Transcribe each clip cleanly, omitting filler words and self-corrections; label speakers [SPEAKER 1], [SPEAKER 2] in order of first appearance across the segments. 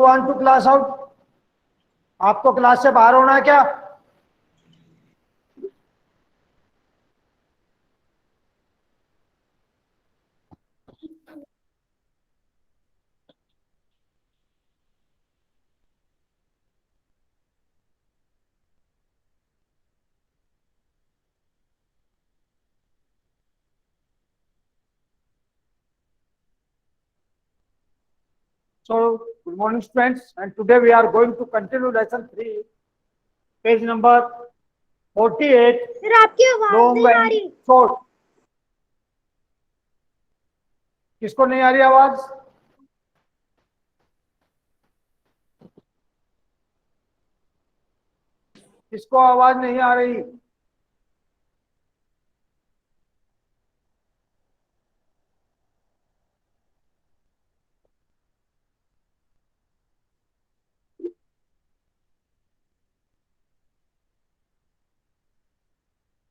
[SPEAKER 1] Want to class out? आपको क्लास से बाहर होना है क्या? So, good morning, students, and today we are going to continue lesson 3, page number 48.
[SPEAKER 2] Sir आपकी आवाज
[SPEAKER 1] long
[SPEAKER 2] नहीं आ
[SPEAKER 1] and
[SPEAKER 2] रही।
[SPEAKER 1] short. किसको नहीं आ रही आवाज? किसको आवाज नहीं आ रही?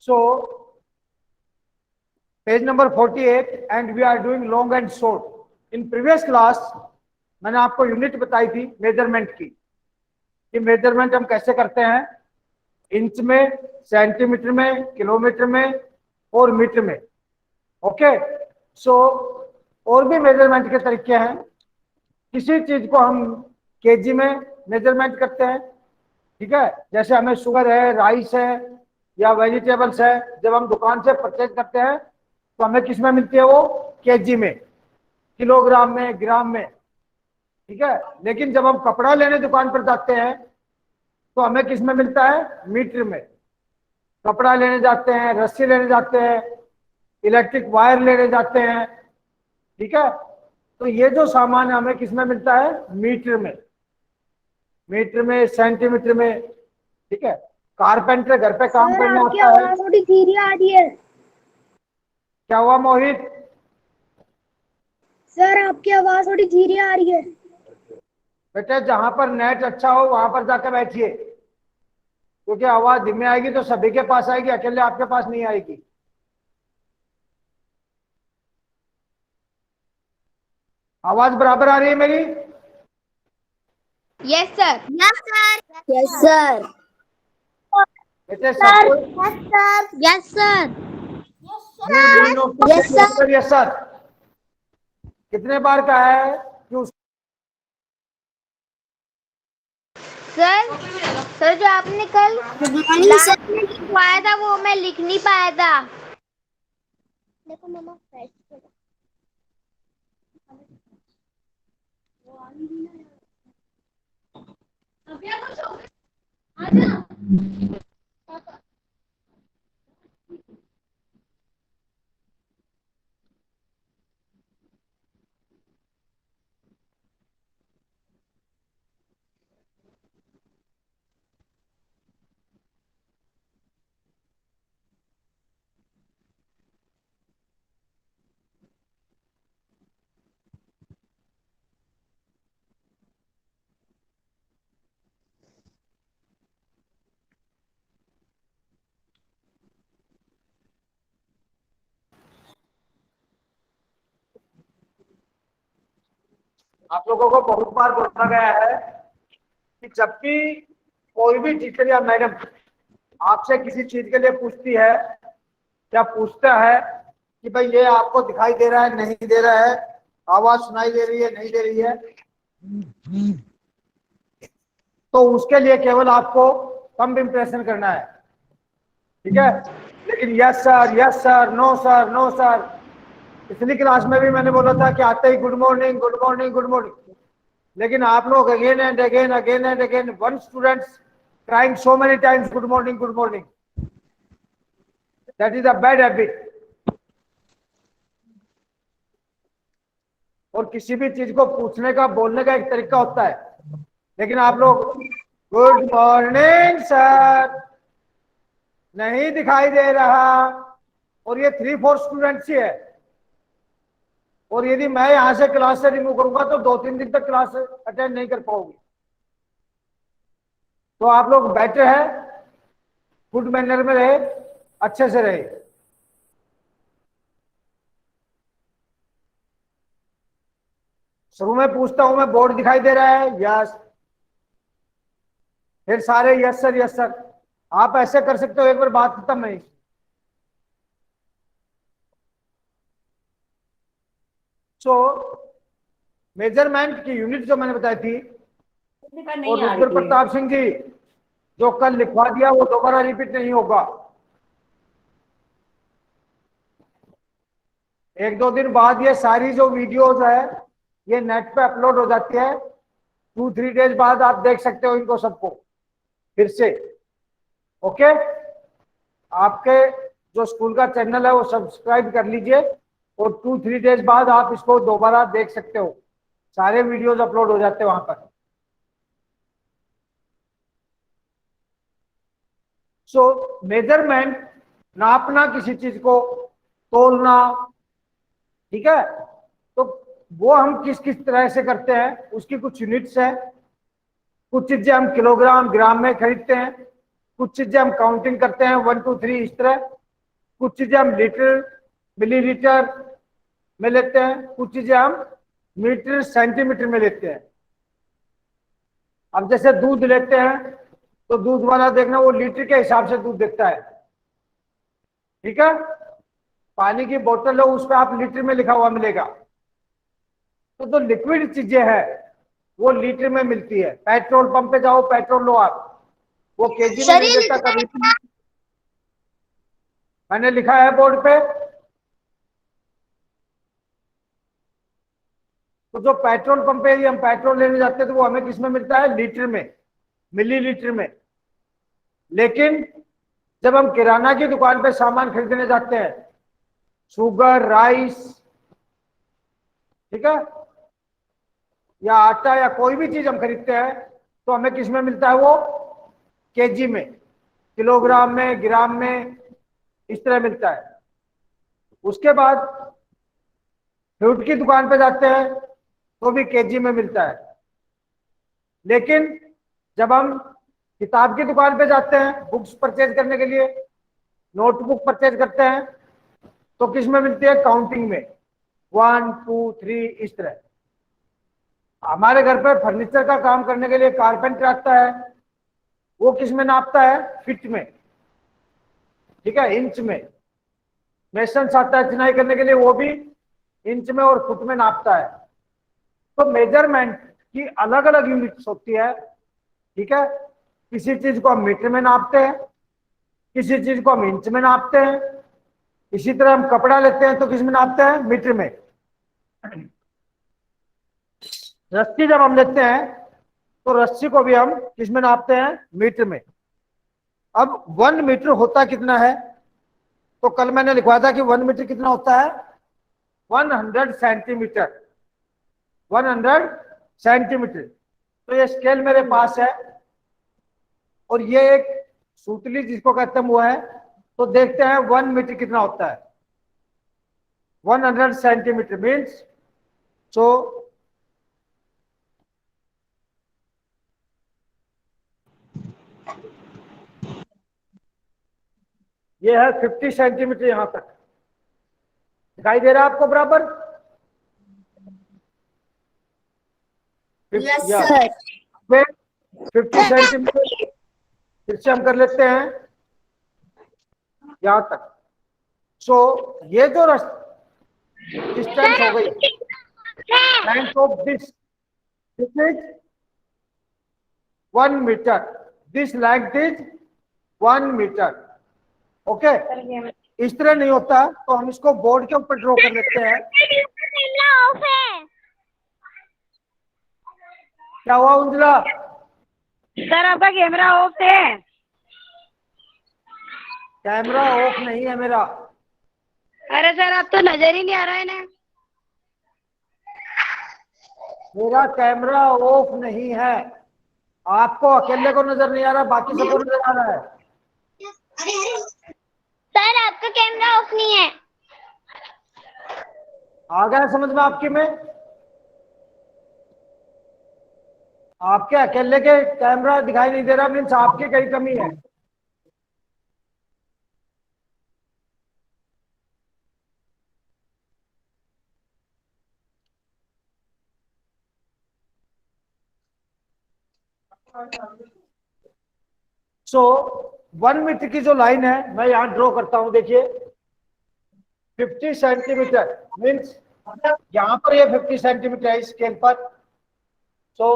[SPEAKER 1] So, page number 48 and we are doing long and short. In previous class मैंने आपको यूनिट बताई थी मेजरमेंट की, कि मेजरमेंट हम कैसे करते हैं, इंच में, सेंटीमीटर में, किलोमीटर में और मीटर में। ओके, सो और भी मेजरमेंट के तरीके हैं। किसी चीज को हम केजी में मेजरमेंट करते हैं, ठीक है। जैसे हमें शुगर है, राइस है या वेजिटेबल्स है, जब हम दुकान से परचेज करते हैं तो हमें किस में मिलती है? वो केजी में, किलोग्राम में, ग्राम में, ठीक है। लेकिन जब हम कपड़ा लेने दुकान पर जाते हैं तो हमें किस में मिलता है? मीटर में। कपड़ा लेने जाते हैं, रस्सी लेने जाते हैं, इलेक्ट्रिक वायर लेने जाते हैं, ठीक है। तो ये जो सामान है हमें किस में मिलता है? मीटर में, मीटर में, सेंटीमीटर में, ठीक है। कारपेंटर घर पे काम
[SPEAKER 2] सर
[SPEAKER 1] करने
[SPEAKER 2] आपकी
[SPEAKER 1] आता है।
[SPEAKER 2] आवाज थोड़ी धीरे आ रही है।
[SPEAKER 1] क्या हुआ मोहित?
[SPEAKER 2] सर आपकी आवाज थोड़ी धीरे आ रही है।
[SPEAKER 1] बेटे जहां पर नेट अच्छा हो वहां पर जाकर बैठिए, क्योंकि आवाज धीमे आएगी तो सभी के पास आएगी, अकेले आपके पास नहीं आएगी। आवाज बराबर आ रही है मेरी?
[SPEAKER 2] Yes sir. Yes sir. Yes sir.
[SPEAKER 1] बेटे सबको
[SPEAKER 2] yes sir. Yes sir.
[SPEAKER 1] You do know to
[SPEAKER 2] yes sir.
[SPEAKER 1] Say yes sir कितने बार का है कि उस
[SPEAKER 2] सर सर जो आपने कल लास्ट में लिखवाया था वो मैं लिख नहीं पाया था। देखो मम्मा फ्रेश
[SPEAKER 1] आप लोगों को बहुत बार बोला गया है कि जब भी कोई भी टीचर या मैडम आपसे किसी चीज के लिए पूछती है या पूछता है कि भाई ये आपको दिखाई दे रहा है, नहीं दे रहा है, आवाज सुनाई दे रही है, नहीं दे रही है, तो उसके लिए केवल आपको कम इंप्रेशन करना है, ठीक है। लेकिन yes sir, yes sir, no sir, no sir, पिछली क्लास में भी मैंने बोला था कि आते ही good morning, good morning, good morning, लेकिन आप लोग again and again, again and again, one students trying so many times good morning, good morning, that is a bad habit. और किसी भी चीज को पूछने का, बोलने का एक तरीका होता है, लेकिन आप लोग गुड मॉर्निंग सर, नहीं दिखाई दे रहा। और ये 3-4 स्टूडेंट्स ही है, और यदि मैं यहां से क्लास से रिमूव करूंगा तो 2-3 दिन तक क्लास अटेंड नहीं कर पाऊंगी। तो आप लोग बेटर है गुड मैनर में रहे, अच्छे से रहे। शुरू में पूछता हूं मैं, बोर्ड दिखाई दे रहा है? यस। फिर सारे यस सर यस सर। आप ऐसे कर सकते हो, एक बार बात खत्म नहीं। सो मेजरमेंट की यूनिट जो मैंने बताई थी, और रुद्र प्रताप सिंह जी जो कल लिखवा दिया वो दोबारा रिपीट नहीं होगा। एक दो दिन बाद ये सारी जो वीडियोज है ये नेट पे अपलोड हो जाती है। 2-3 डेज बाद आप देख सकते हो इनको सबको फिर से। ओके, आपके जो स्कूल का चैनल है वो सब्सक्राइब कर लीजिए, और 2-3 डेज बाद आप इसको दोबारा देख सकते हो। सारे वीडियोज अपलोड हो जाते हैं वहां पर। सो मेजरमेंट, नापना किसी चीज को, तोलना, ठीक है। तो वो हम किस किस तरह से करते हैं, उसकी कुछ यूनिट्स है। कुछ चीजें हम किलोग्राम ग्राम में खरीदते हैं, कुछ चीजें हम काउंटिंग करते हैं 1 2 3 इस तरह, कुछ चीजें हम लीटर मिलीलीटर में लेते हैं, कुछ चीजें हम मीटर सेंटीमीटर में लेते हैं। अब जैसे दूध लेते हैं तो दूध वाला देखना वो लीटर के हिसाब से दूध देता है, ठीक है। पानी की बोतल हो उस पर आप लीटर में लिखा हुआ मिलेगा। तो जो लिक्विड चीजें हैं वो लीटर में मिलती है। पेट्रोल पंप पे जाओ, पेट्रोल लो आप, वो केजी में नहीं देता कभी। मैंने लिखा है बोर्ड पे। तो जो पेट्रोल पंप पे हम पेट्रोल लेने जाते हैं तो वो हमें किस में मिलता है? लीटर में, मिलीलीटर में। लेकिन जब हम किराना की दुकान पे सामान खरीदने जाते हैं, शुगर, राइस, ठीक है, या आटा या कोई भी चीज हम खरीदते हैं तो हमें किस में मिलता है? वो केजी में, किलोग्राम में, ग्राम में, इस तरह मिलता है। उसके बाद फ्रूट की दुकान पे जाते हैं तो भी केजी में मिलता है। लेकिन जब हम किताब की दुकान पे जाते हैं बुक्स परचेज करने के लिए, नोटबुक परचेज करते हैं, तो किस में मिलती है? काउंटिंग में, 1 2 3 इस तरह। हमारे घर पर फर्नीचर का काम करने के लिए कारपेंटर आता है, वो किस में नापता है? फीट में, ठीक है, इंच में। मेसन आता है चिनाई करने के लिए, वो भी इंच में और फुट में नापता है। तो मेजरमेंट की अलग अलग यूनिट्स होती है, ठीक है। किसी चीज को हम मीटर में नापते हैं, किसी चीज को हम इंच में नापते हैं। इसी तरह हम कपड़ा लेते हैं तो किस में नापते हैं? मीटर में। रस्सी जब हम लेते हैं तो रस्सी को भी हम किस में नापते हैं? मीटर में। अब 1 मीटर होता कितना है? तो कल मैंने लिखवाया था कि 1 मीटर कितना होता है? 100 सेंटीमीटर, 100 सेंटीमीटर। तो ये स्केल मेरे पास है, और ये एक सूतली जिसको कहते हैं वो है। तो देखते हैं 1 मीटर कितना होता है। 100 सेंटीमीटर मीन्स, सो ये है 50 सेंटीमीटर। यहां तक दिखाई दे रहा है आपको बराबर?
[SPEAKER 2] यस
[SPEAKER 1] या
[SPEAKER 2] सर।
[SPEAKER 1] 50 सेंटीमीटर। फिर से हम कर लेते हैं यहां तक। सो ये जो डिस्टेंस हो गई, length of this is 1 metre, this length is 1 metre. Okay, इस तरह नहीं होता तो हम इसको बोर्ड के ऊपर ड्रॉ कर लेते हैं। क्या हुआ उंजला?
[SPEAKER 3] सर आपका कैमरा ऑफ है।
[SPEAKER 1] कैमरा ऑफ नहीं है मेरा।
[SPEAKER 3] अरे सर आप तो नजर ही नहीं आ रहा है ना।
[SPEAKER 1] मेरा कैमरा ऑफ नहीं है। आपको अकेले को नजर नहीं आ रहा, बाकी सबको नजर आ रहा है।
[SPEAKER 2] सर आपका कैमरा ऑफ नहीं है।
[SPEAKER 1] आ गया समझ में आपकी में? आपके अकेले के कैमरा दिखाई नहीं दे रहा मीन्स आपकी कहीं कमी है। सो 1 मीटर की जो लाइन है मैं यहां ड्रॉ करता हूं, देखिए 50 सेंटीमीटर मीन्स यहां पर ये 50 सेंटीमीटर है स्केल पर। सो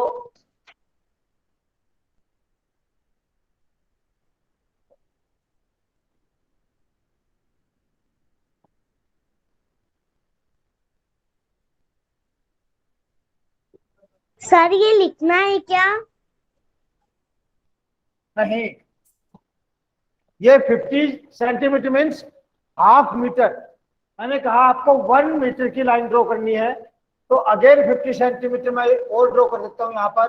[SPEAKER 2] सर ये लिखना है क्या?
[SPEAKER 1] नहीं, ये 50 सेंटीमीटर मीन्स हाफ मीटर। मैंने कहा आपको 1 मीटर की लाइन ड्रॉ करनी है, तो अगेन 50 सेंटीमीटर मैं और ड्रॉ कर सकता हूं यहां पर।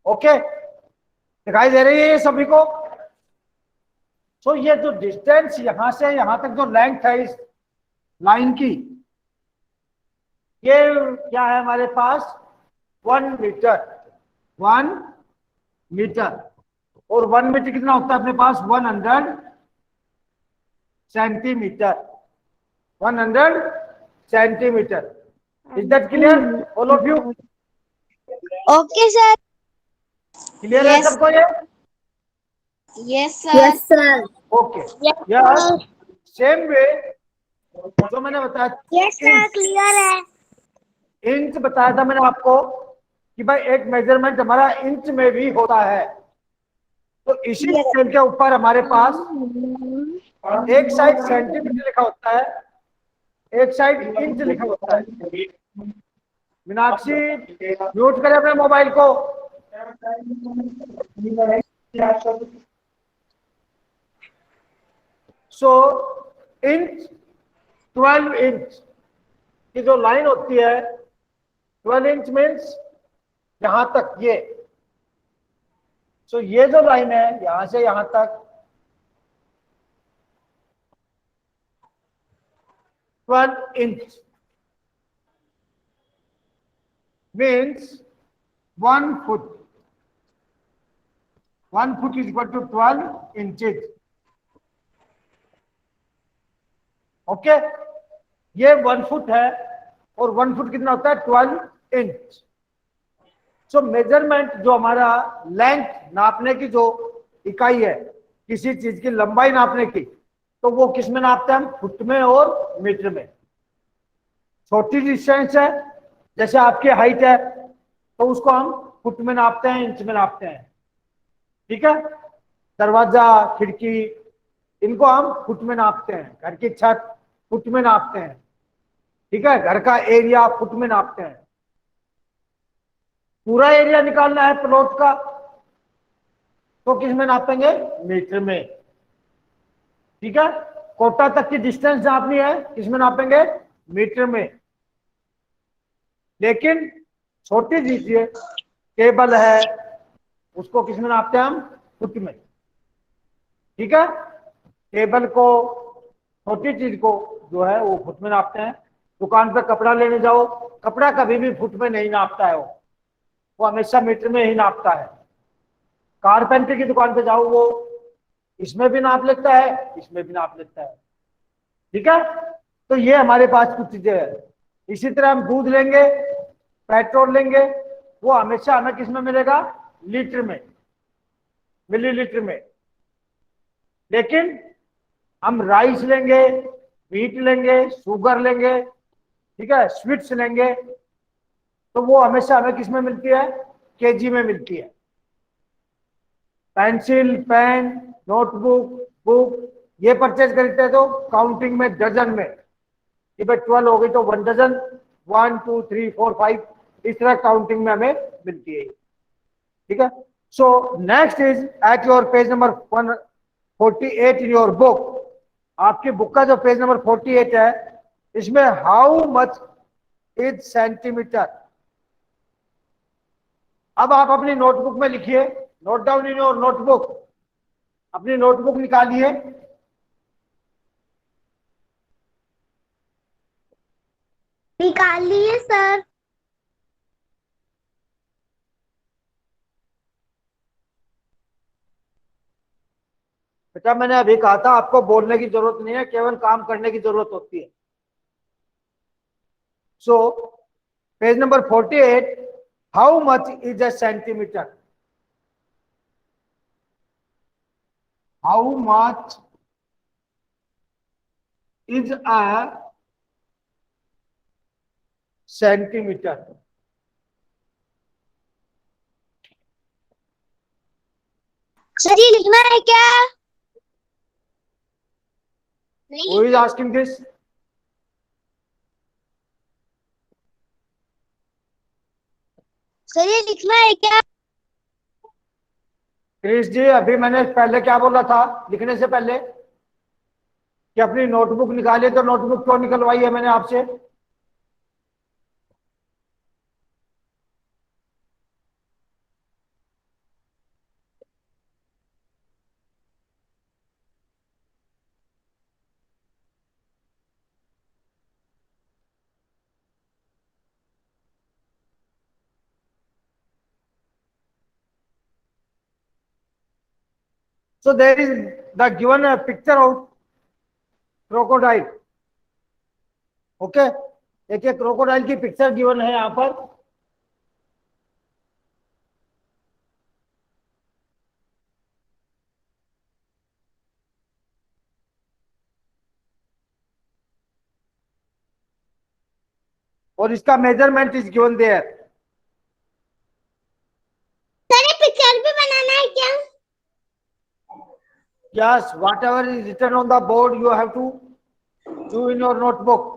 [SPEAKER 1] ओके, दिखाई दे रही है ये सभी को? सो ये जो डिस्टेंस यहां से यहां तक जो लेंथ है इस लाइन की, ये क्या है हमारे पास? 1 मीटर। 1 मीटर। और 1 मीटर कितना होता है अपने पास? 100 centimetre. 100 centimetre. Is that clear all of you?
[SPEAKER 2] Okay sir.
[SPEAKER 1] Clear है सबको ये?
[SPEAKER 2] Yes sir. Sir.
[SPEAKER 1] Okay, yes. Same way जो मैंने बताया,
[SPEAKER 2] यस सर, क्लियर है।
[SPEAKER 1] इंच बताया था मैंने आपको कि भाई एक मेजरमेंट हमारा इंच में भी होता है। तो इसी स्केल के ऊपर हमारे पास एक साइड सेंटीमीटर लिखा होता है, एक साइड इंच लिखा होता है। मीनाक्षी म्यूट करें अपने मोबाइल को। सो इंच, 12 इंच की जो लाइन होती है, 12 इंच मीन्स यहां तक ये। सो ये जो लाइन है यहां से यहां तक 12 inch means 1 foot. 1 foot is equal to 12 inches. Okay, ये 1 फुट है और 1 फुट कितना होता है? 12 इंच। सो मेजरमेंट जो हमारा लेंथ नापने की जो इकाई है, किसी चीज की लंबाई नापने की, तो वो किस में नापते हैं हम? फुट में और मीटर में। छोटी डिस्टेंस है, जैसे आपकी हाइट है, तो उसको हम फुट में नापते हैं, इंच में नापते हैं। ठीक है, दरवाजा, खिड़की, इनको हम फुट में नापते हैं। घर की छत फुट में नापते हैं। ठीक है, घर का एरिया फुट में नापते हैं। पूरा एरिया निकालना है प्लॉट का, तो किस में नापेंगे? मीटर में। ठीक है, कोटा तक की डिस्टेंस नापनी है, किस में नापेंगे? मीटर में। लेकिन छोटी दीजिए टेबल है, उसको किस में नापते हैं हम? फुट में। ठीक है, टेबल को, छोटी चीज को जो है वो फुट में नापते हैं। दुकान पर कपड़ा लेने जाओ, कपड़ा कभी भी फुट में नहीं नापता है, वो हमेशा मीटर में ही नापता है। कारपेंटर की दुकान पे जाओ, वो इसमें भी नाप लेता है, इसमें भी नाप लेता है। ठीक है, तो ये हमारे पास कुछ चीजें हैं। इसी तरह हम दूध लेंगे, पेट्रोल लेंगे, वो हमेशा हमें किस में मिलेगा? लीटर में, मिलीलीटर में। लेकिन हम राइस लेंगे, व्हीट लेंगे, शुगर लेंगे, ठीक है, स्वीट्स लेंगे, तो वो हमेशा हमें किस में मिलती है? केजी में मिलती है। पेंसिल, पेन, नोटबुक, बुक ये परचेज करते हैं तो काउंटिंग में, डजन में, कि भाई 12 हो गई तो 1 डजन, 1 2 3 4 5, इस तरह काउंटिंग में हमें मिलती है। ठीक है, so next is at your page number 148 in your book. आपकी बुक का जो पेज नंबर 48 है, इसमें हाउ मच इज सेंटीमीटर। अब आप अपनी नोटबुक में लिखिए, note down in your notebook. अपनी नोटबुक निकालिए,
[SPEAKER 2] निकाल लिए सर।
[SPEAKER 1] बेटा मैंने अभी कहा था आपको बोलने की जरूरत नहीं है, केवल काम करने की जरूरत होती है. So page number 48, how much is a centimetre? How much is a centimetre?
[SPEAKER 2] Sir ये लिखना है क्या? नहीं
[SPEAKER 1] हु इज
[SPEAKER 2] लिखना।
[SPEAKER 1] Asking this?
[SPEAKER 2] सर ये लिखना है क्या?
[SPEAKER 1] क्रिश जी, अभी मैंने पहले क्या बोला था लिखने से पहले कि अपनी नोटबुक निकालिए, तो नोटबुक क्यों निकलवाई है मैंने आपसे? So there is the given a picture of crocodile. ओके, देखिए क्रोकोडाइल की पिक्चर गिवन है यहाँ पर. और इसका measurement is given there.
[SPEAKER 2] Sir ये पिक्चर भी बनाना है क्या?
[SPEAKER 1] Yes, whatever is written on the board you have to do in your notebook.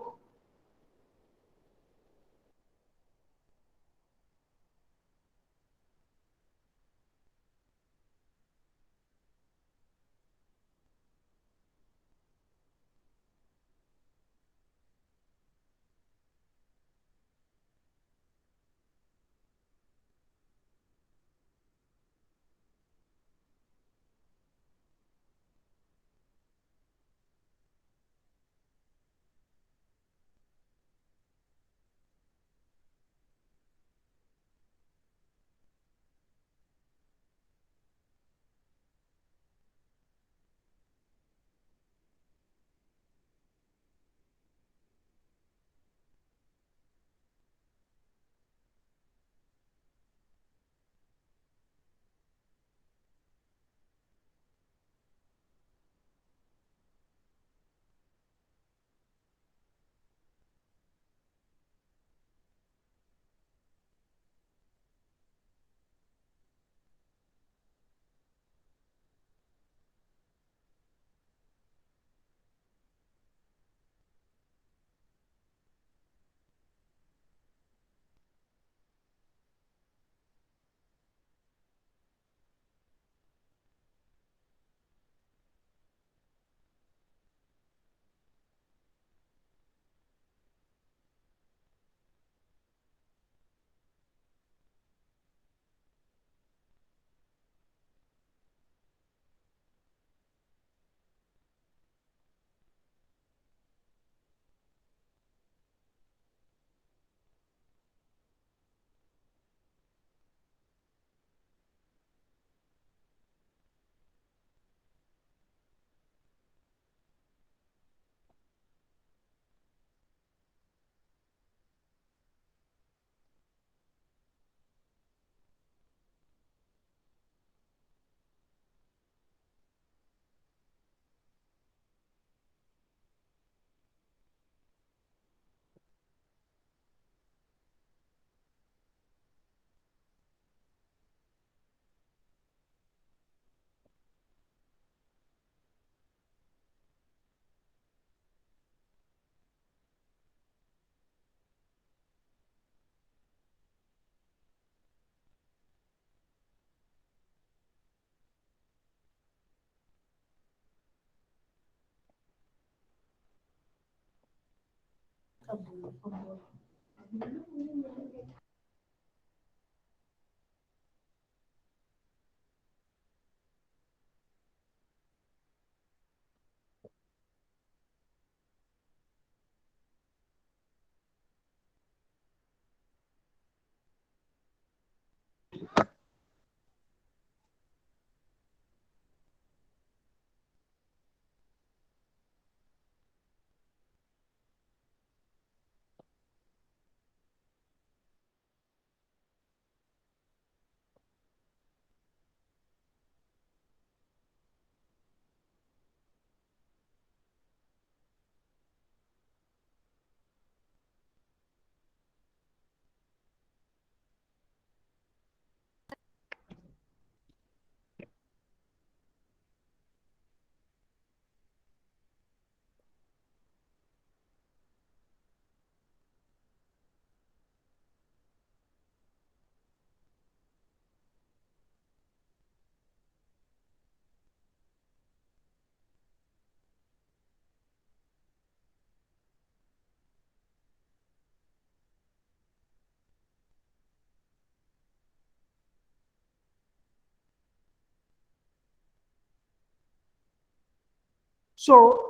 [SPEAKER 1] So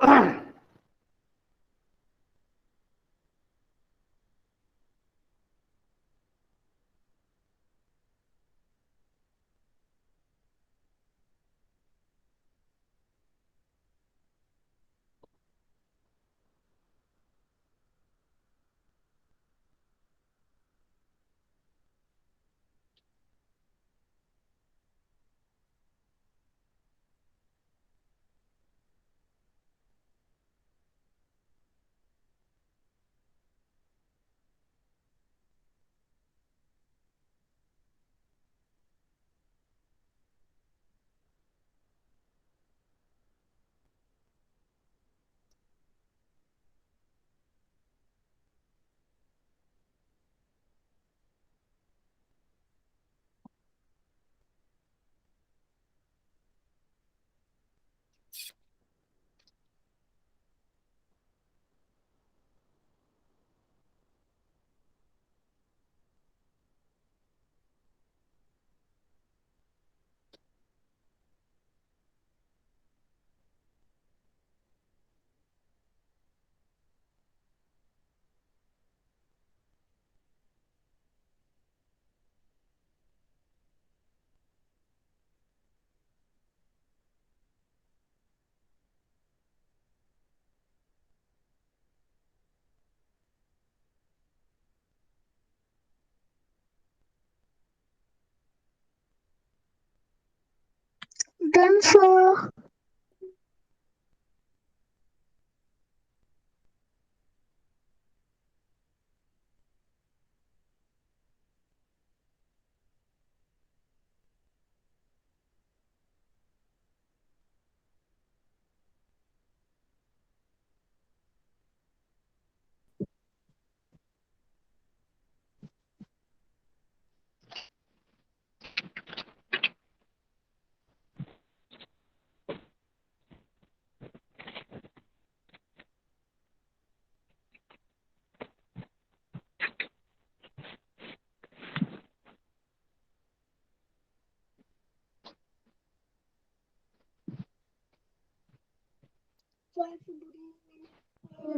[SPEAKER 2] Done, sir.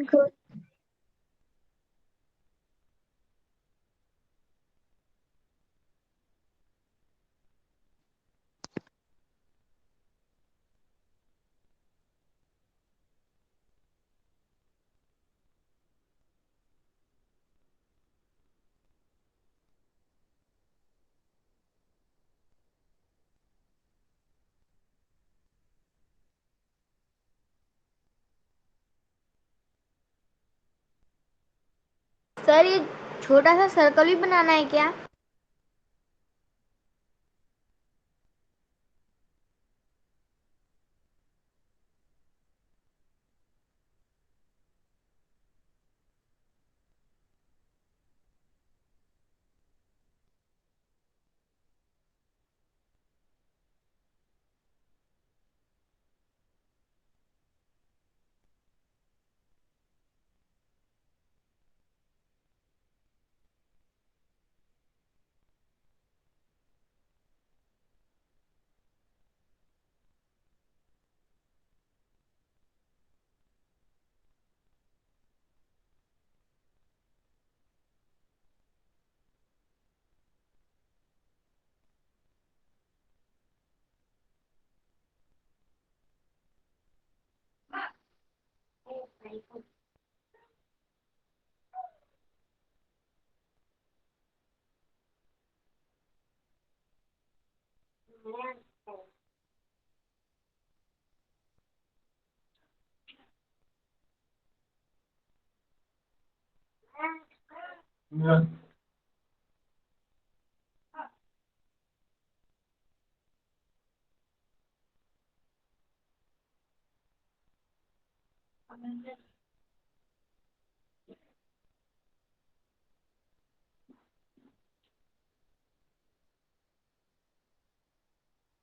[SPEAKER 2] Good. Sir ये छोटा सा सर्कल भी बनाना है क्या?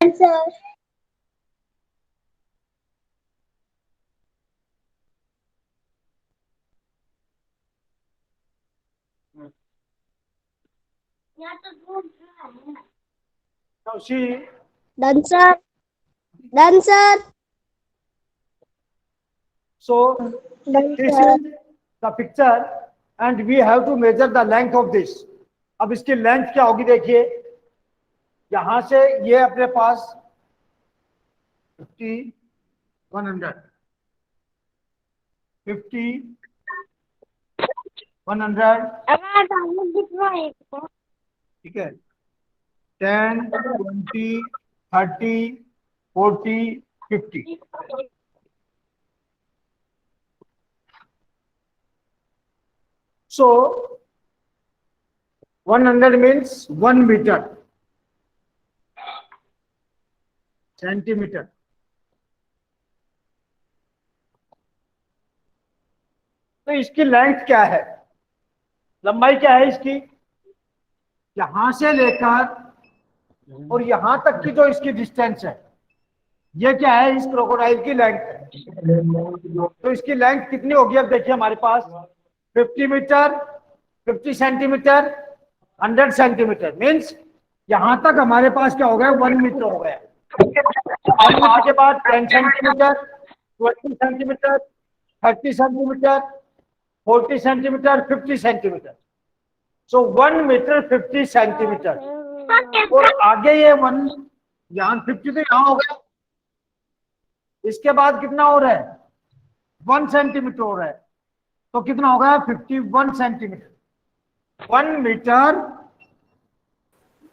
[SPEAKER 2] Sir.
[SPEAKER 1] now see,
[SPEAKER 2] Done, sir. Done, sir.
[SPEAKER 1] So this is the picture and we have to measure the length of this. अब इसकी length क्या होगी देखिए, यहां से ये अपने पास 50, 100, 50, 100, ठीक है, 10, 20, 30, 40, 50. So 100 means 1 meter, centimetre. तो इसकी लेंथ क्या है, लंबाई क्या है इसकी, यहां से लेकर और यहां तक की जो इसकी डिस्टेंस है, ये क्या है, इस क्रोकोडाइल की लेंथ है. तो इसकी लेंथ कितनी होगी, अब देखिए हमारे पास 50 मीटर, 50 सेंटीमीटर, 100 सेंटीमीटर, मीन्स यहां तक हमारे पास क्या हो गया, 1 मीटर हो गया. 1 मीटर के बाद 10 centimetre, 20 centimetre, 30 centimetre, 40 centimetre, 50 centimetre. So 1 metre 50 centimetre. और आगे ये 1, यहाँ 50 तो यहाँ हो गया, इसके बाद कितना हो रहा है, 1 सेंटीमीटर हो रहा है, तो कितना हो गया, 51 सेंटीमीटर. 1 मीटर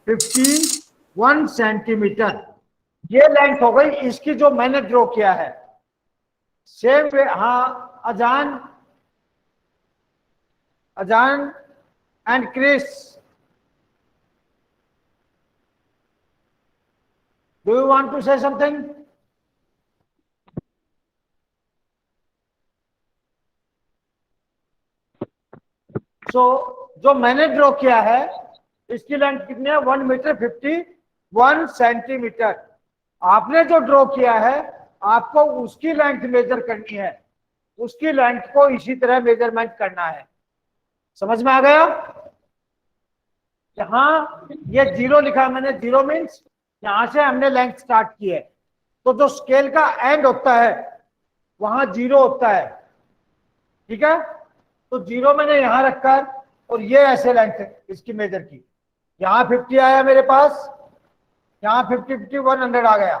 [SPEAKER 1] 51 सेंटीमीटर, ये लेंथ हो गई इसकी जो मैंने ड्रॉ किया है. सेम वे, हाँ, Azaan and Chris, do you want to say something? So जो मैंने ड्रॉ किया है इसकी लेंथ कितनी है, 1 मीटर 51 सेंटीमीटर. आपने जो ड्रॉ किया है आपको उसकी लेंथ मेजर करनी है, उसकी लेंथ को इसी तरह मेजरमेंट करना है. समझ में आ गया? यहां ये 0 लिखा मैंने, 0 मीन्स यहां से हमने लेंथ स्टार्ट की है, तो जो स्केल का एंड होता है वहां 0 होता है, ठीक है. तो 0 मैंने यहां रखकर और ये ऐसे लेंथ है इसकी मेजर की, यहाँ 50 आया मेरे पास, यहाँ 50, 50, 100 आ गया,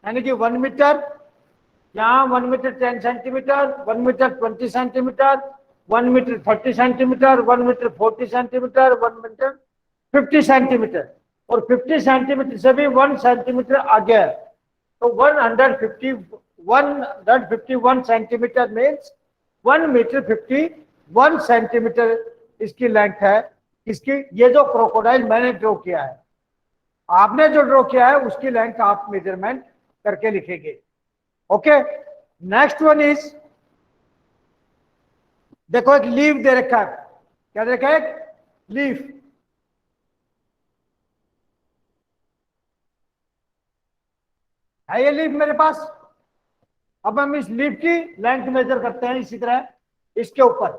[SPEAKER 1] यानी कि 1 मीटर, यहाँ 1 metre 10 centimetre, 1 metre 20 centimetre, 1 metre 30 centimetre, 1 metre 40 centimetre, 1 metre 50 centimetre, और 50 सेंटीमीटर से भी 1 सेंटीमीटर आगे है, तो 151 सेंटीमीटर मीन्स 1 मीटर 51 सेंटीमीटर इसकी लेंथ है. इसकी, ये जो क्रोकोडाइल मैंने ड्रॉ किया है, आपने जो ड्रॉ किया है उसकी लेंथ आप मेजरमेंट करके लिखेंगे. ओके, नेक्स्ट वन इज, देखो एक लीफ दे रखा है, क्या दे रखा है, लीफ. है ये लीफ मेरे पास. अब हम इस लीफ की लेंथ मेजर करते हैं इसी तरह इसके ऊपर.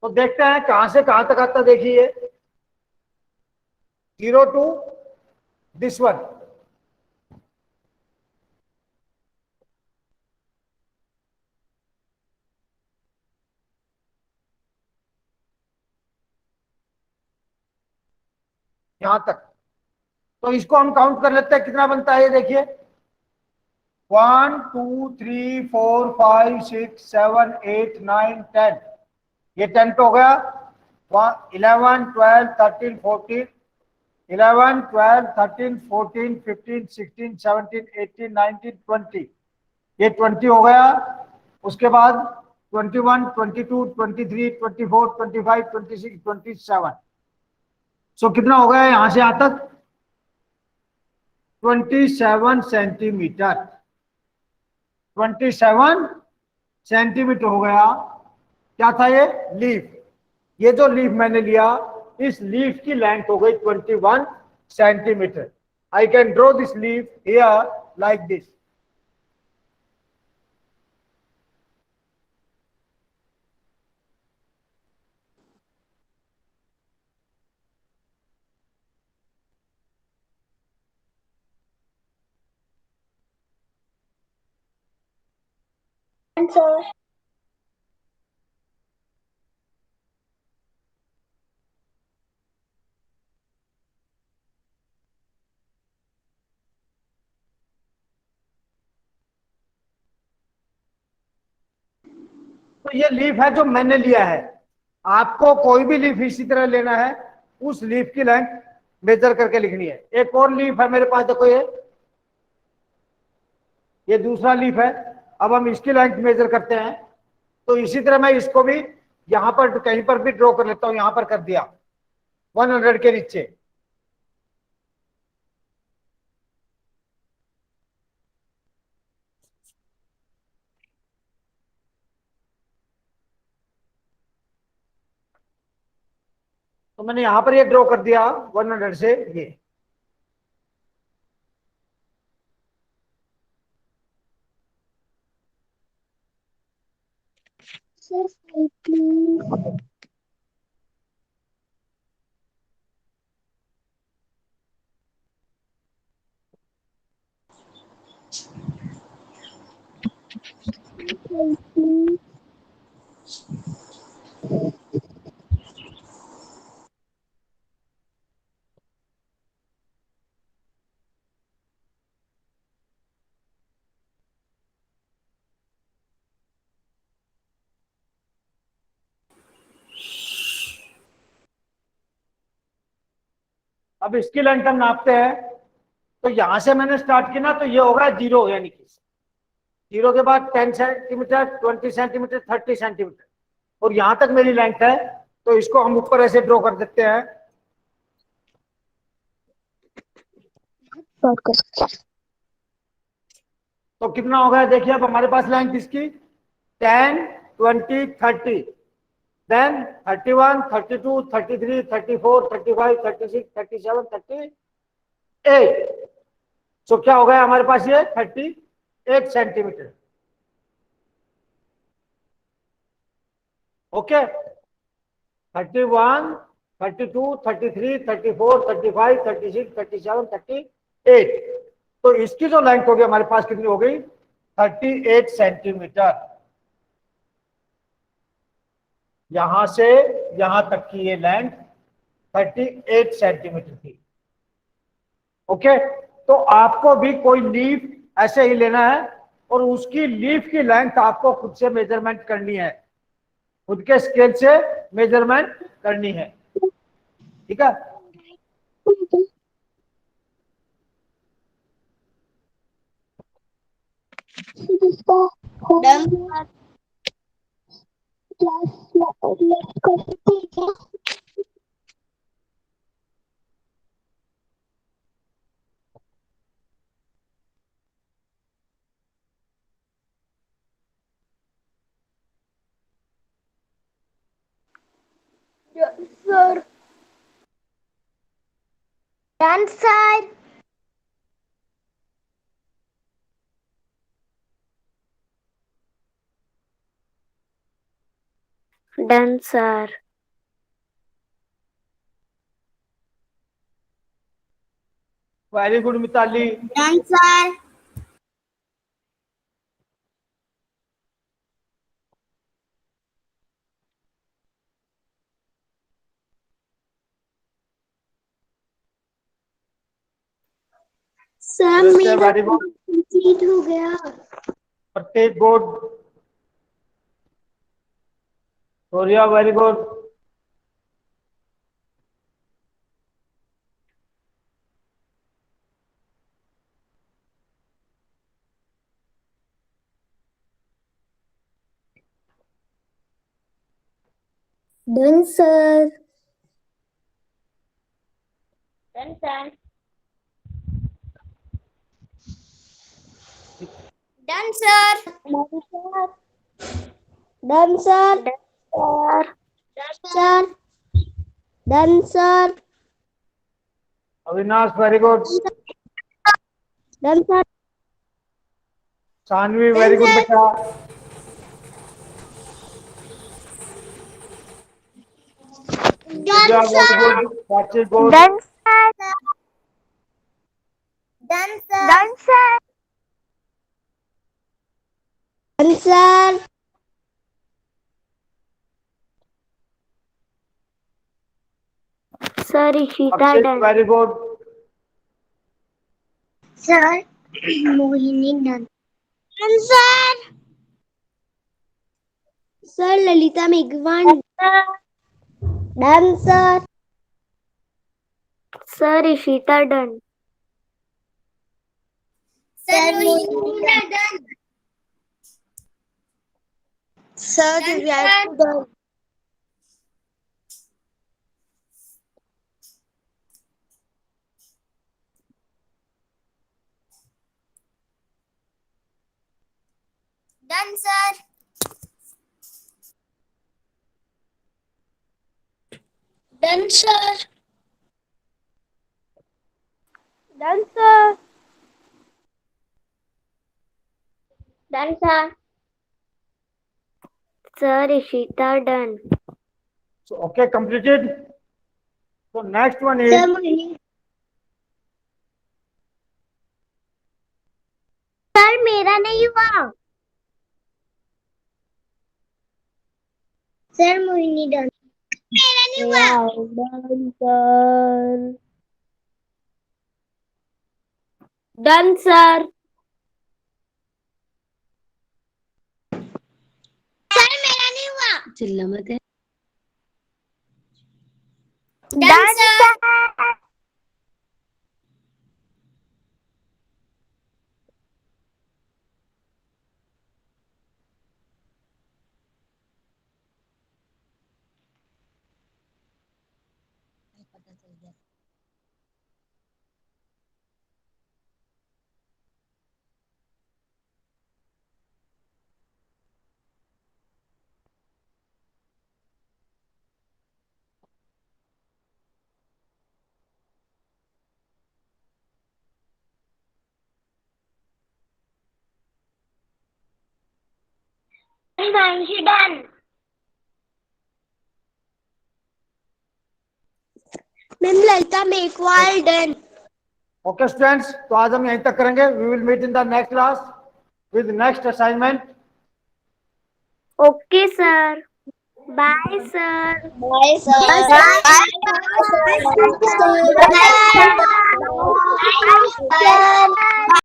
[SPEAKER 1] तो देखते हैं कहां से कहां तक आता, देखिए 0 to this one. यहां तक, तो इसको हम काउंट कर लेते हैं कितना बनता है, ये देखिए 1 2 3 4 5 6 7 8 9 10, ये 10 पे हो गया. 11 12 13 14, 11 12 13 14 15 16 17 18 19 20, ये 20 हो गया. उसके बाद 21 22 23 24 25 26 27. सो कितना हो गया यहां से यहां तक, 27 सेंटीमीटर. 27 सेंटीमीटर हो गया. क्या था ये, लीफ. ये जो लीफ मैंने लिया, इस लीफ की लेंथ हो गई 21 centimetre. I can draw this leaf here like this.
[SPEAKER 2] Sir.
[SPEAKER 1] तो ये लीफ है जो मैंने लिया है, आपको कोई भी लीफ इसी तरह लेना है, उस लीफ की लेंथ मेजर करके लिखनी है। एक और लीफ है मेरे पास, देखो ये दूसरा लीफ है। अब हम इसकी लेंथ मेजर करते हैं, तो इसी तरह मैं इसको भी यहां पर कहीं पर भी ड्रॉ कर लेता हूं। यहां पर कर दिया 100 के नीचे। तो मैंने यहां पर ये ड्रॉ कर दिया 100 से ये। अब इसकी लेंथ हम नापते हैं। तो यहां से मैंने स्टार्ट किया ना, तो ये होगा 0, यानी कि 0 के बाद 10 सेंटीमीटर, 20 सेंटीमीटर, 30 सेंटीमीटर, और यहां तक मेरी लेंथ है। तो इसको हम ऊपर ऐसे ड्रॉ कर देते हैं। तो कितना हो गया देखिए, अब हमारे पास लेंथ इसकी 10, 20, 30, देन 31, 32, 33, 34, 35, 36, 37, 38। तो क्या हो गया हमारे पास, ये 38 सेंटीमीटर। ओके, 31, 32, 33, 34, 35, 36, 37, 38। तो इसकी जो लेंथ होगी हमारे पास कितनी हो गई, 38 सेंटीमीटर। यहां से यहां तक की ये लेंथ 38 सेंटीमीटर थी। ओके, तो आपको भी कोई लीफ ऐसे ही लेना है, और उसकी लीफ की लेंथ आपको खुद से मेजरमेंट करनी है, खुद के स्केल से मेजरमेंट करनी है। ठीक है,
[SPEAKER 2] done sir, done sir, done sir,
[SPEAKER 1] very good Mitali.
[SPEAKER 2] Done sir, sir मेरा
[SPEAKER 1] वेरी गुड।
[SPEAKER 2] कंप्लीट हो गया।
[SPEAKER 1] प्रत्येक good. Soriya very good.
[SPEAKER 2] Done sir, done sir, done sir, done sir, done sir, done sir,
[SPEAKER 1] Avinash very good.
[SPEAKER 2] Done sir,
[SPEAKER 1] Sanvi
[SPEAKER 2] done
[SPEAKER 1] very good
[SPEAKER 2] sir,
[SPEAKER 1] बेटा।
[SPEAKER 2] Done
[SPEAKER 1] Pooja very
[SPEAKER 2] sir,
[SPEAKER 1] good, Prachi good.
[SPEAKER 2] Done sir, done sir, done sir, done sir, sir Ishita
[SPEAKER 1] Akshay
[SPEAKER 2] done
[SPEAKER 1] very good.
[SPEAKER 2] Sir, Mohini done, done sir, sir Lalita मेघवान done sir. Sir Ishita done. Sir Mohini done. Sir Divyanshu done. Done sir. Done sir. Done sir. Done sir. Sir Ishita done.
[SPEAKER 1] So, okay, completed. So next one is
[SPEAKER 2] sir Mohini. Sir मेरा नहीं हुआ। Sir Mohini done. मेरा नहीं हुआ। Done sir. Done sir. Sir मेरा नहीं हुआ।
[SPEAKER 3] चिल्ला मत है।
[SPEAKER 2] Done sir. Done. Ma'am Lalita Meghwal done.
[SPEAKER 1] okay students. तो आज हम यहीं तक करेंगे. We will meet in the next class with next assignment.
[SPEAKER 2] Okay sir. Bye sir. Bye sir. Bye sir. Bye sir.